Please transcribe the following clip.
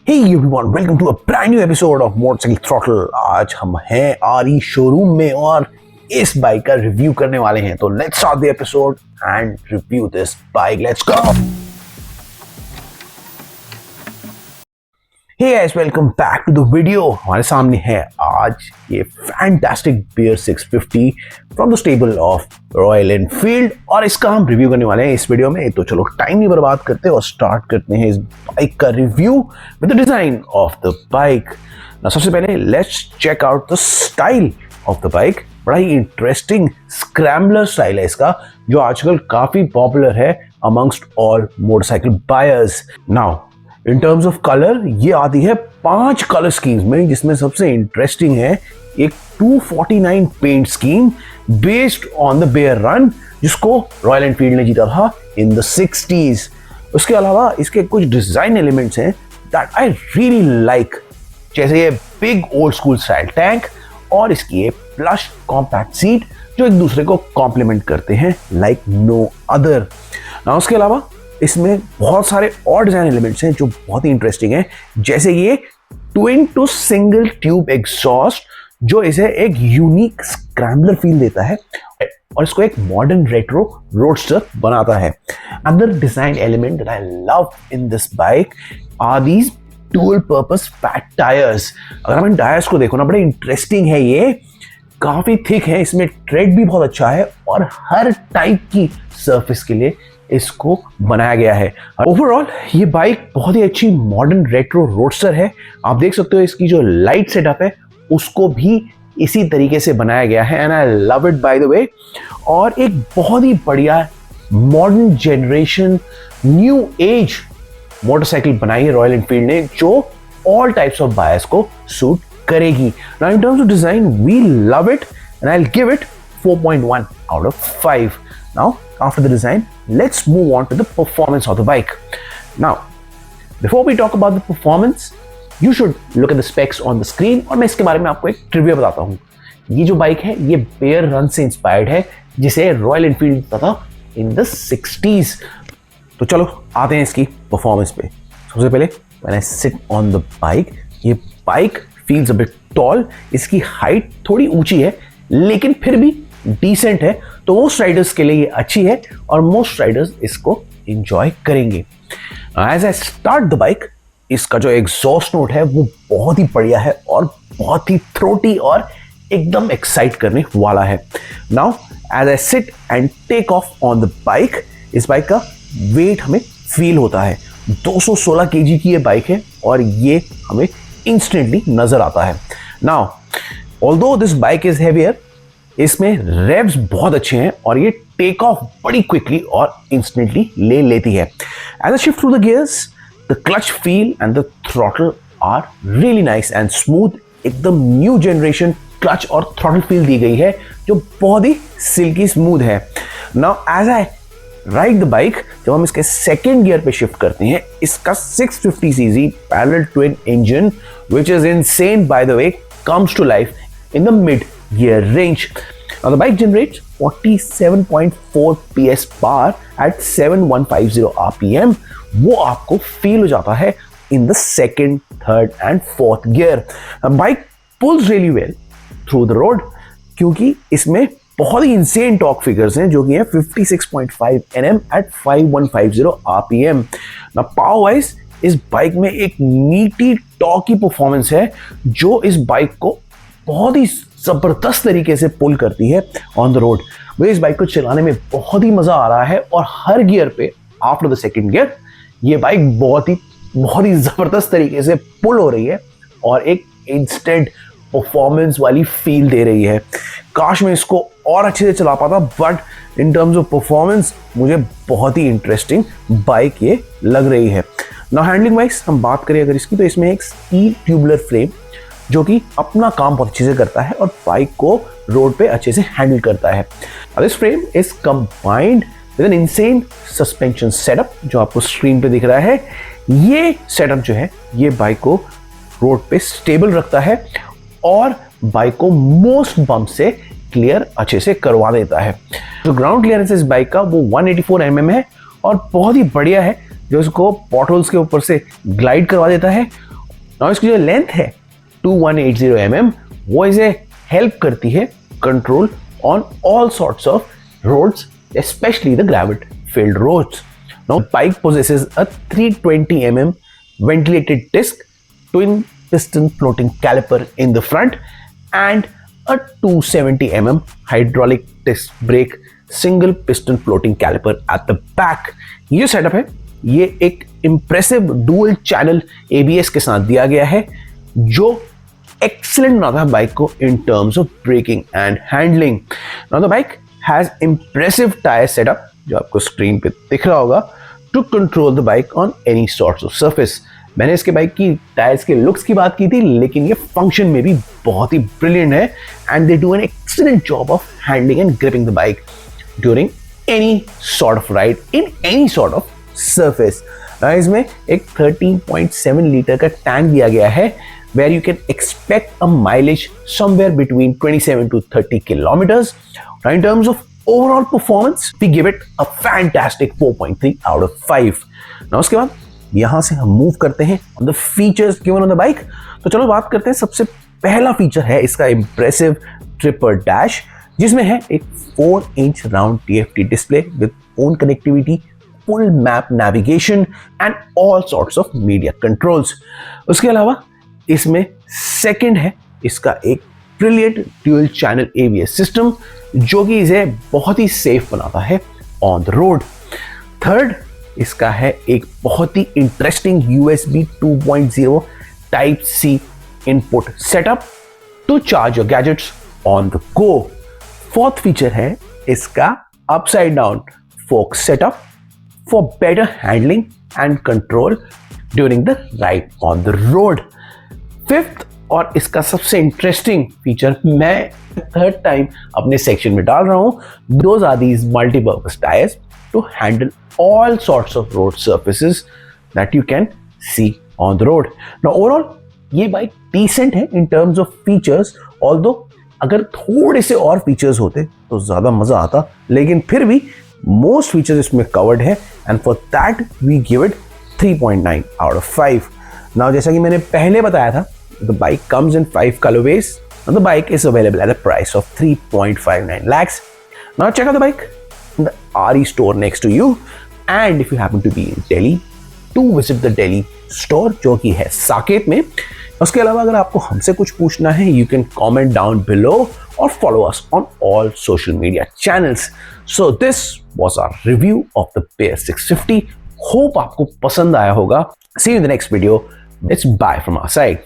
Hey everyone, welcome to a brand new episode of Motorcycle Throttle। आज हम हैं आरी शोरूम में और इस बाइक का रिव्यू करने वाले हैं। तो let's start the episode and review this bike. Let's go. Hey guys, welcome back to the video। हमारे सामने है आज ये fantastic Bear 650 from the stable of Royal Enfield और इसका हम रिव्यू करने वाले हैं इस वीडियो में। तो चलो टाइम नहीं बर्बाद करते और स्टार्ट करते हैं इस बाइक का review with the design of the bike. सबसे पहले let's check out the style of the bike. बड़ा ही इंटरेस्टिंग स्क्रैम्बलर स्टाइल है इसका, जो आजकल काफी पॉपुलर है amongst all motorcycle buyers. Now in terms of colour ये आती है 5 कलर स्कीम्स में, जिसमें सबसे इंटरेस्टिंग है एक 249 paint scheme based on the Bear Run, जिसको रॉयल एनफील्ड ने जीता था इन द 60s। उसके अलावा इसके कुछ डिजाइन एलिमेंट्स हैं दैट आई रियली लाइक, जैसे ये big old school style tank और इसकी ये प्लश कॉम्पैक्ट सीट जो एक दूसरे को कॉम्प्लीमेंट करते हैं लाइक नो अदर। उसके अलावा इसमें बहुत सारे और डिजाइन एलिमेंट्स हैं जो बहुत ही इंटरेस्टिंग हैं, जैसे ये twin to single tube exhaust जो इसे एक यूनिक स्क्रैम्बलर फील देता है और इसको एक मॉडर्न रेट्रो रोडस्टर बनाता है। Other design element that I love in this bike are these dual purpose fat tyres. अगर हम इन टायर्स को देखो ना, बड़े इंटरेस्टिंग है, ये काफी थिक है, इसमें ट्रेड भी बहुत अच्छा है और हर टाइप की सरफेस के लिए इसको बनाया गया है। ओवरऑल ये बाइक बहुत ही अच्छी मॉडर्न रेट्रो रोडस्टर है। आप देख सकते हो इसकी जो लाइट सेटअप है उसको भी इसी तरीके से बनाया गया है and I love it by the way. और एक बहुत ही बढ़िया modern generation new age motorcycle बनाई है रॉयल एनफील्ड ने, जो ऑल टाइप्स ऑफ बायर्स को सूट करेगी। Now in terms of design we love it and I will give it 4.1 out of 5। Now, after the design, let's move on to the performance of the bike. Now, before we talk about the performance, you should look at the specs on the screen और मैं इसके बारे में आपको एक trivia बताता हूँ। ये जो बाइक है ये बेयर रन से इंस्पायर्ड है, जिसे रॉयल एनफील्ड देता था इन द 60s। तो चलो आते हैं इसकी परफॉर्मेंस पे। सबसे पहले when I sit on the bike, ये bike feels a bit tall। इसकी हाइट थोड़ी ऊंची है लेकिन फिर भी डिसेंट है, तो मोस्ट राइडर्स के लिए ये अच्छी है और मोस्ट राइडर्स इसको एंजॉय करेंगे। As I start the bike, इसका जो एग्जॉस्ट नोट है वो बहुत ही बढ़िया है और बहुत ही थ्रोटी और एकदम एक्साइट करने वाला है। Now as I sit and take off on the bike, इस बाइक का वेट हमें फील होता है। 216 kg की ये बाइक है और ये हमें इंस्टेंटली नजर आता है। Now although this bike is heavier, इसमें रेव्स बहुत अच्छे हैं और ये टेक ऑफ बड़ी क्विकली और इंस्टेंटली ले लेती है। As a shift through the gears, the clutch feel and the throttle are really nice and smooth. एकदम न्यू जनरेशन क्लच और थ्रॉटल फील दी गई है जो बहुत ही सिल्की स्मूथ है। Now as I ride the bike, जब हम इसके सेकेंड गियर पे शिफ्ट करते हैं, इसका 650 cc parallel twin engine which is insane by the way comes to life in the mid-gear range. Now the bike generates 47.4 PS power at 7150 RPM। वो आपको feel हो जाता है in the second, third and fourth gear। Bike pulls really well through the road क्योंकि इसमें बहुत ही insane torque figures हैं, जो कि हैं 56.5 Nm at 5150 RPM। Now power wise इस बाइक में एक मीटी टॉर्क की परफॉर्मेंस है जो इस बाइक को बहुत ही जबरदस्त तरीके से पुल करती है ऑन द रोड। मुझे इस बाइक को चलाने में बहुत ही मजा आ रहा है और हर गियर पे आफ्टर द सेकंड गियर ये बाइक बहुत ही जबरदस्त तरीके से पुल हो रही है और एक इंस्टेंट परफॉर्मेंस वाली फील दे रही है। काश मैं इसको और अच्छे से चला पाता, but in terms of performance मुझे बहुत ही इंटरेस्टिंग बाइक ये लग रही है। नाउ हैंडलिंग वाइज हम बात करें अगर इसकी, तो इसमें एक स्टील ट्यूबुलर फ्रेम जो कि अपना काम बहुत अच्छे से करता है और बाइक को रोड पे अच्छे से हैंडल करता है। This frame is combined with N insane suspension setup जो आपको स्क्रीन पे दिख रहा है। ये सेटअप जो है ये बाइक को रोड पे स्टेबल रखता है और बाइक को मोस्ट बम्प से क्लियर अच्छे से करवा देता है। जो ग्राउंड क्लियरेंस इस बाइक का वो 184 mm है और बहुत ही बढ़िया है, जो इसको पॉटहोल्स के ऊपर से ग्लाइड करवा देता है नाउ इसकी जो लेंथ है 2180 mm, वो इसे हेल्प करती है control on all sorts of roads, especially the gravel-filled roads. Now, the bike possesses a 320 mm ventilated disc, twin piston floating caliper in the front, and a 270 mm hydraulic disc brake single piston floating caliper at the back. ये जो setup है ये एक impressive dual channel ABS के साथ दिया गया है जो excellent बनाता है बाइक को in terms of braking and handling. Now the bike has impressive tire setup जो आपको स्क्रीन पे दिख रहा होगा to control the bike on any sorts of surface. मैंने इसके बाइक की टायर्स के लुक्स की बात की थी, लेकिन ये फंक्शन में भी बहुत ही ब्रिलियंट है and they do an excellent job of handling and gripping the bike during any sort of ride in any sort of surface. इसमें एक 13.7 लीटर का टैंक दिया गया है where you can expect a mileage somewhere between 27 to 30 kilometers. Now, in terms of overall performance, we give it a fantastic 4.3 out of 5. Now, उसके बाद यहाँ से हम मूव करते हैं on the features given on the bike. तो चलो बात करते हैं. सबसे पहला फीचर है इसका impressive tripper dash, जिसमें है एक 4-inch round TFT display with phone connectivity, full map navigation and all sorts of media controls. उसके अलावा इसमें सेकंड है इसका एक brilliant dual channel ABS system जो कि इसे बहुत ही सेफ बनाता है ऑन द रोड. थर्ड इसका है एक बहुत ही interesting USB 2.0 type C input setup to charge your gadgets on the go. Fourth feature है इसका upside down fork setup for better handling and control during the ride on the road. Fifth और इसका सबसे interesting feature मैं third time अपने section में डाल रहा हूं, those are these multipurpose tyres to handle all sorts of road surfaces that you can see on the road. Now overall ये बाइक डिसेंट है इन टर्म्स ऑफ फीचर्स, ऑल्दो अगर थोड़े से और फीचर्स होते तो ज्यादा मजा आता, लेकिन फिर भी मोस्ट फीचर्स इसमें कवर्ड है and for that we give it 3.9 out of 5. Now जैसा कि मैंने पहले बताया था, the bike comes in 5 colorways and the bike is available at a price of 3.59 lakhs. Now check out the bike in the RE store next to you, and if you happen to be in Delhi, do visit the Delhi store जो कि है साकेत में. उसके अलावा अगर आपको हमसे कुछ पूछना है, you can comment down below or follow us on all social media channels. So this was our review of the Bear 650. Hope आपको पसंद आया होगा. See you in the next video. It's bye from our side.